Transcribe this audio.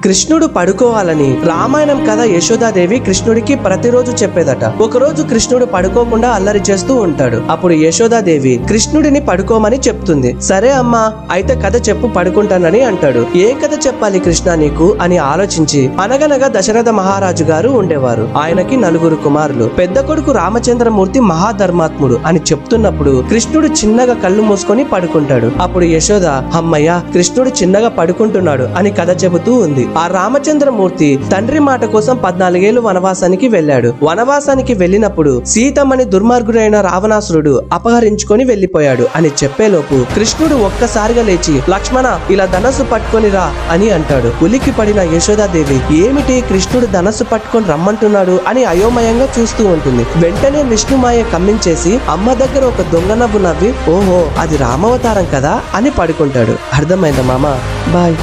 కృష్ణుడు పడుకోవాలని రామాయణం కథ యశోదాదేవి కృష్ణుడికి ప్రతిరోజు చెప్పేదట. ఒకరోజు కృష్ణుడు పడుకోకుండా అల్లరి చేస్తూ ఉంటాడు. అప్పుడు యశోదాదేవి కృష్ణుడిని పడుకోమని చెప్తుంది. సరే అమ్మా, అయితే కథ చెప్పు, పడుకుంటానని అంటాడు. ఏం కథ చెప్పాలి కృష్ణ నీకు అని ఆలోచించి, అనగనగా దశరథ మహారాజు గారు ఉండేవారు. ఆయనకి 4 కుమారులు. పెద్ద కొడుకు రామచంద్రమూర్తి మహాధర్మాత్ముడు అని చెప్తున్నప్పుడు కృష్ణుడు చిన్నగా కళ్ళు మూసుకొని పడుకుంటాడు. అప్పుడు యశోద, అమ్మయ్య, కృష్ణుడు చిన్నగా పడుకుంటున్నాడు అని కథ చెబుతూ ఉంది. ఆ రామచంద్రమూర్తి తండ్రి మాట కోసం 14 ఏళ్లు వనవాసానికి వెళ్ళాడు. వనవాసానికి వెళ్ళినప్పుడు సీతమ్మని దుర్మార్గుడైన రావణాసురుడు అపహరించుకొని వెళ్లిపోయాడు అని చెప్పేలోపు కృష్ణుడు ఒక్కసారిగా లేచి, లక్ష్మణ, ఇలా ధనస్సు పట్టుకొని రా అని అంటాడు. ఉలిక్కి పడిన యశోదాదేవి, ఏమిటి కృష్ణుడు ధనస్సు పట్టుకొని రమ్మంటున్నాడు అని అయోమయంగా చూస్తూ ఉంటుంది. వెంటనే విష్ణుమాయ కమ్మించేసి అమ్మ దగ్గర ఒక దొంగ నవ్వు నవ్వి, ఓహో అది రామవతారం కదా అని పడుకుంటాడు. అర్థమైందా మామ? బాయ్.